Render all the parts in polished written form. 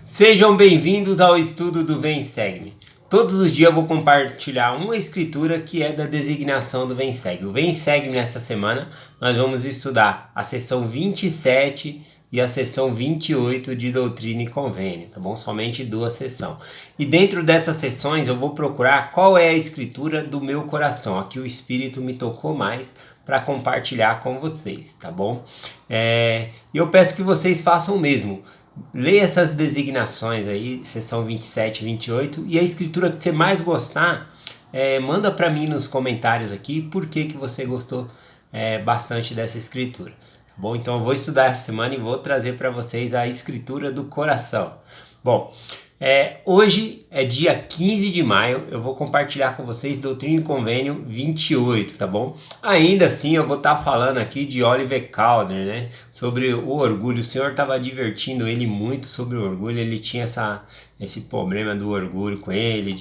Sejam bem-vindos ao estudo do Vem Segue-me. Todos os dias eu vou compartilhar uma escritura que é da designação do Vem Segue. O Vem Segue-me nessa semana nós vamos estudar a seção 27 e a seção 28 de Doutrina e Convênio, tá bom? Somente duas sessões. E dentro dessas sessões eu vou procurar qual é a escritura do meu coração, a que o Espírito me tocou mais para compartilhar com vocês, tá bom? E eu peço que vocês façam o mesmo. Leia essas designações aí, seção 27 e 28, e a escritura que você mais gostar, manda para mim nos comentários aqui por que você gostou bastante dessa escritura. Tá bom? Então eu vou estudar essa semana e vou trazer para vocês a escritura do coração. Bom, hoje é dia 15 de maio, eu vou compartilhar com vocês Doutrina e Convênio 28, tá bom? Ainda assim, eu vou estar falando aqui de Oliver Cowdery, né? Sobre o orgulho. O Senhor estava advertindo ele muito sobre o orgulho, ele tinha esse problema do orgulho com ele,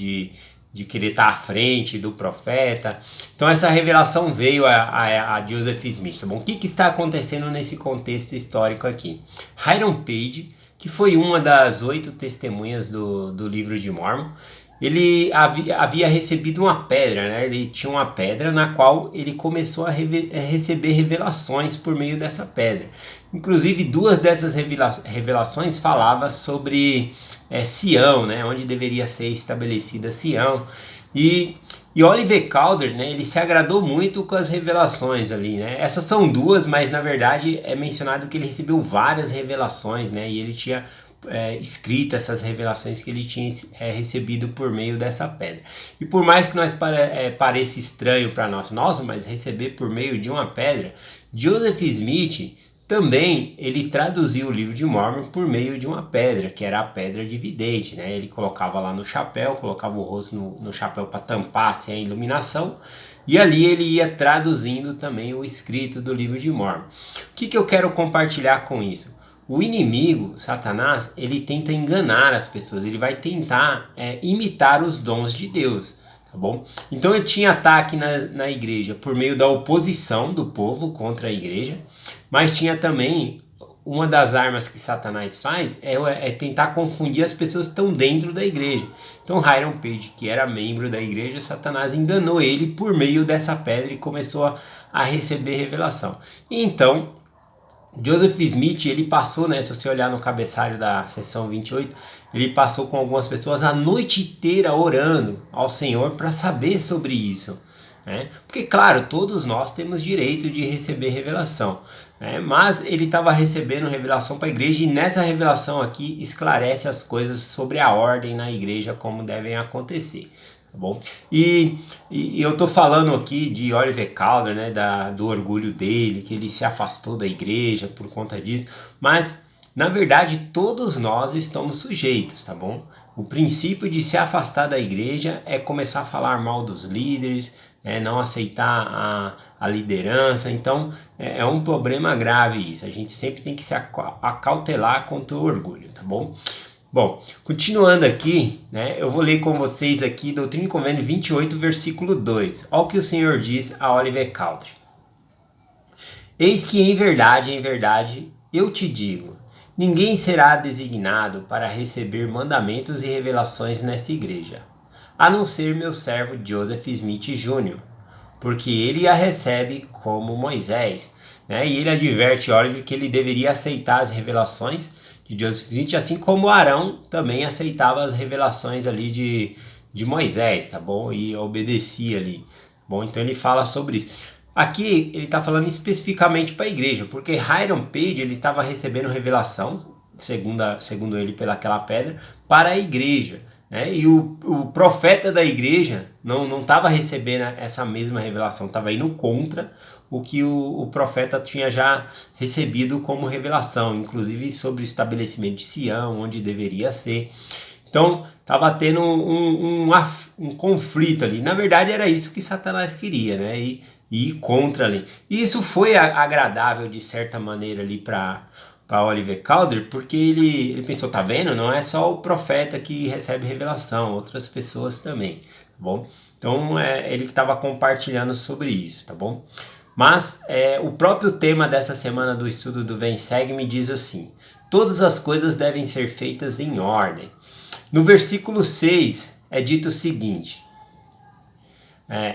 de querer estar à frente do profeta. Então essa revelação veio a Joseph Smith, tá bom? O que está acontecendo nesse contexto histórico aqui? Hiram Page, que foi uma das 8 testemunhas do livro de Mormon, ele havia recebido uma pedra, né? Ele tinha uma pedra na qual ele começou a receber revelações por meio dessa pedra. Inclusive, 2 dessas revelações falavam sobre Sião, né? Onde deveria ser estabelecida Sião. E Oliver Cowdery, né, ele se agradou muito com as revelações ali, né? Essas são 2, mas na verdade é mencionado que ele recebeu várias revelações, né? E ele tinha escrito essas revelações que ele tinha recebido por meio dessa pedra. E por mais que nós pareça estranho para nós, mas receber por meio de uma pedra, Joseph Smith também ele traduziu o livro de Mormon por meio de uma pedra, que era a pedra de vidente, né? Ele colocava lá no chapéu, colocava o rosto no chapéu para tampar assim, a iluminação, e ali ele ia traduzindo também o escrito do livro de Mormon. O que eu quero compartilhar com isso? O inimigo, Satanás, ele tenta enganar as pessoas, ele vai tentar imitar os dons de Deus. Tá bom? Então eu tinha ataque na igreja por meio da oposição do povo contra a igreja, mas tinha também uma das armas que Satanás faz é tentar confundir as pessoas que estão dentro da igreja. Então Hiram Page, que era membro da igreja, Satanás enganou ele por meio dessa pedra e começou a receber revelação. E então Joseph Smith, ele passou, né, se você olhar no cabeçalho da seção 28, ele passou com algumas pessoas a noite inteira orando ao Senhor para saber sobre isso, né? Porque, claro, todos nós temos direito de receber revelação, né? Mas ele estava recebendo revelação para a igreja e nessa revelação aqui esclarece as coisas sobre a ordem na igreja, como devem acontecer. Tá bom? E eu tô falando aqui de Oliver Cowdery, né, do orgulho dele, que ele se afastou da igreja por conta disso, mas na verdade todos nós estamos sujeitos, tá bom? O princípio de se afastar da igreja é começar a falar mal dos líderes, não aceitar a liderança, então é um problema grave isso, a gente sempre tem que se acautelar contra o orgulho, tá bom? Bom, continuando aqui, né, eu vou ler com vocês aqui Doutrina e Convênio 28, versículo 2. Olha o que o Senhor diz a Oliver Cowdery. Eis que em verdade, eu te digo, ninguém será designado para receber mandamentos e revelações nessa igreja, a não ser meu servo Joseph Smith Jr., porque ele a recebe como Moisés, né? E ele adverte Oliver que ele deveria aceitar as revelações de Joseph Smith, assim como Arão também aceitava as revelações ali de Moisés, tá bom? E obedecia ali. Bom, então ele fala sobre isso. Aqui ele está falando especificamente para a igreja, porque Hiram Page ele estava recebendo revelação, segundo ele, pelaquela pedra, para a igreja. Né? E o profeta da igreja não estava recebendo essa mesma revelação, estava indo contra o que o profeta tinha já recebido como revelação, inclusive sobre o estabelecimento de Sião, onde deveria ser. Então estava tendo um conflito ali. Na verdade era isso que Satanás queria, né? E ir contra ali. E isso foi agradável de certa maneira ali para Oliver Cowdery, porque ele pensou, tá vendo? Não é só o profeta que recebe revelação, outras pessoas também, tá bom? Então ele que estava compartilhando sobre isso, tá bom? Mas o próprio tema dessa semana do estudo do Vem Segue me diz assim: todas as coisas devem ser feitas em ordem. No versículo 6 é dito o seguinte: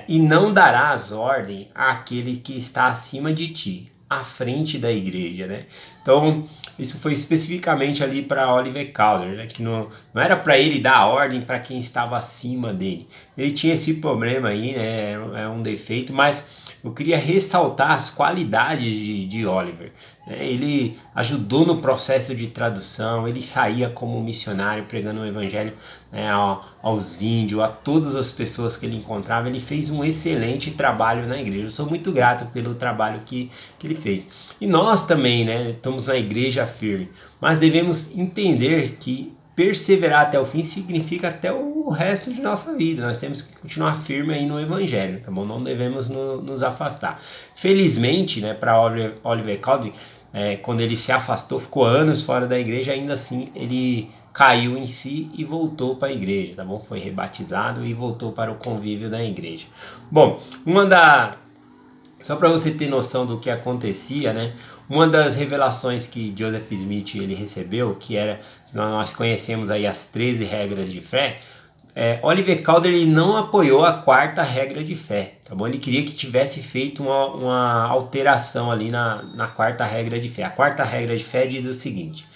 e não darás ordem àquele que está acima de ti, à frente da igreja, né? Então, isso foi especificamente ali para Oliver Cowdery, né? Que não era para ele dar ordem para quem estava acima dele. Ele tinha esse problema aí, né? É um defeito, mas eu queria ressaltar as qualidades de Oliver. Ele ajudou no processo de tradução, ele saía como missionário pregando o evangelho, né, aos índios, a todas as pessoas que ele encontrava. Ele fez um excelente trabalho na igreja. Eu sou muito grato pelo trabalho que ele fez. E nós também, né, estamos na igreja firme, mas devemos entender que perseverar até o fim significa até o resto de nossa vida. Nós temos que continuar firme aí no evangelho, tá bom? Não devemos nos afastar. Felizmente, né, para Oliver Cowdery, quando ele se afastou, ficou anos fora da igreja, ainda assim ele caiu em si e voltou para a igreja, tá bom? Foi rebatizado e voltou para o convívio da igreja. Bom, só para você ter noção do que acontecia, né? Uma das revelações que Joseph Smith ele recebeu, que era, nós conhecemos aí as 13 regras de fé, Oliver Cowdery não apoiou a 4ª regra de fé, tá bom? Ele queria que tivesse feito uma alteração ali na 4ª regra de fé. A 4ª regra de fé diz o seguinte: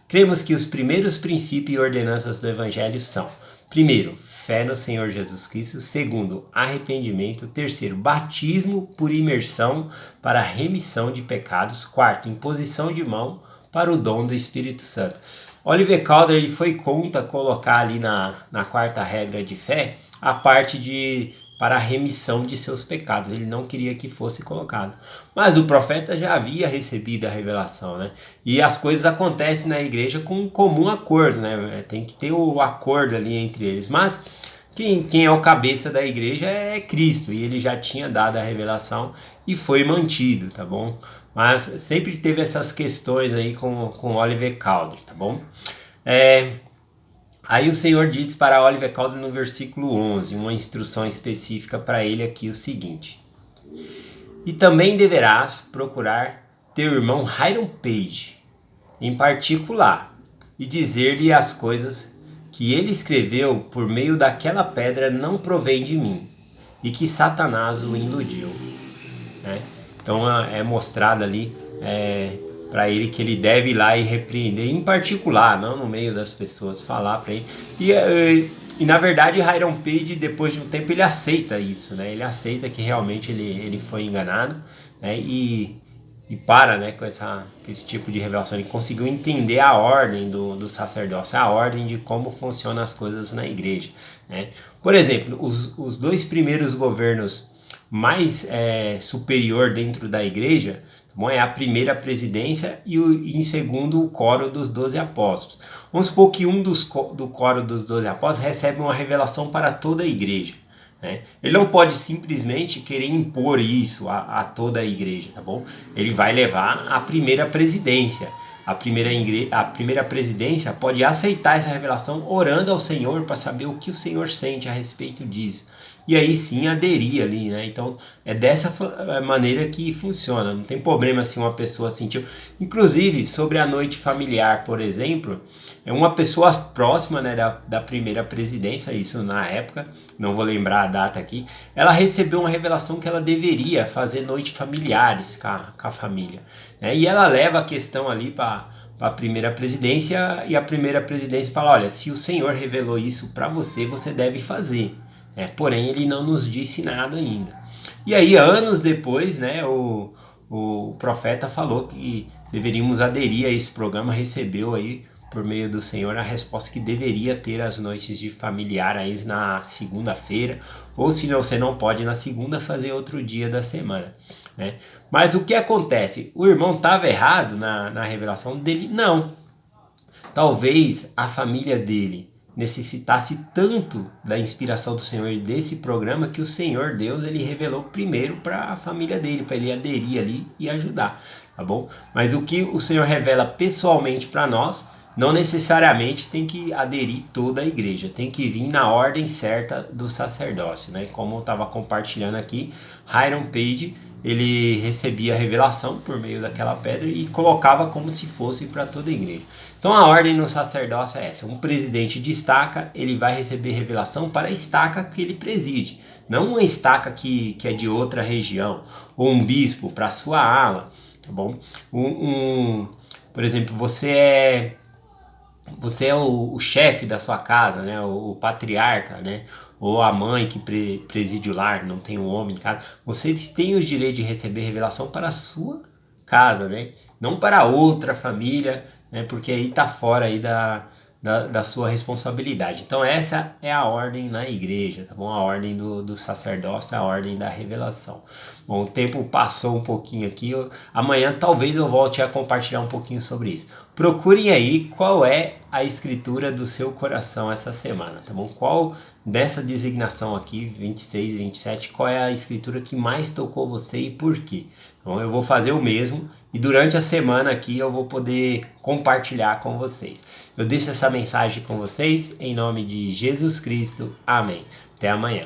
cremos que os primeiros princípios e ordenanças do evangelho são: primeiro, fé no Senhor Jesus Cristo; segundo, arrependimento; terceiro, batismo por imersão para remissão de pecados; quarto, imposição de mão para o dom do Espírito Santo. Oliver Cowdery foi contra colocar ali na 4ª regra de fé a parte para a remissão de seus pecados. Ele não queria que fosse colocado. Mas o profeta já havia recebido a revelação, né? E as coisas acontecem na igreja com um comum acordo, né? Tem que ter o acordo ali entre eles. Mas quem é o cabeça da igreja é Cristo, e ele já tinha dado a revelação e foi mantido, tá bom? Mas sempre teve essas questões aí com Oliver Cowdery, tá bom? Aí o Senhor diz para Oliver Cowdery no versículo 11, uma instrução específica para ele aqui, o seguinte: e também deverás procurar teu irmão Hiram Page, em particular, e dizer-lhe as coisas que ele escreveu por meio daquela pedra não provém de mim, e que Satanás o iludiu, né? Então é mostrado ali para ele que ele deve ir lá e repreender em particular, não no meio das pessoas, falar para ele. E na verdade Hiram Page, depois de um tempo, ele aceita isso, né? Ele aceita que realmente ele foi enganado, né? E para, né, com esse tipo de revelação. Ele conseguiu entender a ordem do sacerdócio, a ordem de como funcionam as coisas na igreja, né? Por exemplo, os 2 primeiros governos mais superior dentro da igreja, bom, é a primeira presidência e em segundo o coro dos 12 apóstolos. Vamos supor que do coro dos 12 apóstolos recebe uma revelação para toda a igreja, né? Ele não pode simplesmente querer impor isso a toda a igreja, tá bom? Ele vai levar a primeira presidência. A primeira presidência pode aceitar essa revelação orando ao Senhor para saber o que o Senhor sente a respeito disso. E aí sim aderir ali, né? Então é dessa maneira que funciona. Não tem problema se uma pessoa sentiu. Inclusive, sobre a noite familiar, por exemplo, uma pessoa próxima, né, da primeira presidência, isso na época, não vou lembrar a data aqui, ela recebeu uma revelação que ela deveria fazer noites familiares com a família, né? E ela leva a questão ali para a primeira presidência, e a primeira presidência fala: olha, se o Senhor revelou isso para você, você deve fazer. Porém, ele não nos disse nada ainda. E aí, anos depois, né, o profeta falou que deveríamos aderir a esse programa, recebeu aí, por meio do Senhor, a resposta que deveria ter as noites de familiar aí na segunda-feira, ou se não, você não pode na segunda, fazer outro dia da semana, né? Mas o que acontece? O irmão estava errado na revelação dele? Não. Talvez a família dele necessitasse tanto da inspiração do Senhor e desse programa que o Senhor Deus ele revelou primeiro para a família dele, para ele aderir ali e ajudar, tá bom? Mas o que o Senhor revela pessoalmente para nós não necessariamente tem que aderir toda a igreja, tem que vir na ordem certa do sacerdócio, né? Como eu estava compartilhando aqui, Hiram Page, ele recebia a revelação por meio daquela pedra e colocava como se fosse para toda a igreja. Então a ordem no sacerdócio é essa: um presidente de estaca, ele vai receber revelação para a estaca que ele preside, não uma estaca que é de outra região, ou um bispo para a sua ala, tá bom? Por exemplo, você é o chefe da sua casa, né? O patriarca, né? Ou a mãe que preside o lar, não tem um homem em casa. Vocês têm o direito de receber revelação para a sua casa, né? Não para outra família, né? Porque aí está fora aí da sua responsabilidade. Então essa é a ordem na igreja, tá bom? A ordem do sacerdócio, a ordem da revelação. Bom, o tempo passou um pouquinho aqui. Amanhã talvez eu volte a compartilhar um pouquinho sobre isso. Procurem aí qual é a escritura do seu coração essa semana, tá bom? Qual dessa designação aqui, 26 e 27, qual é a escritura que mais tocou você e por quê? Então eu vou fazer o mesmo e durante a semana aqui eu vou poder compartilhar com vocês. Eu deixo essa mensagem com vocês em nome de Jesus Cristo. Amém. Até amanhã.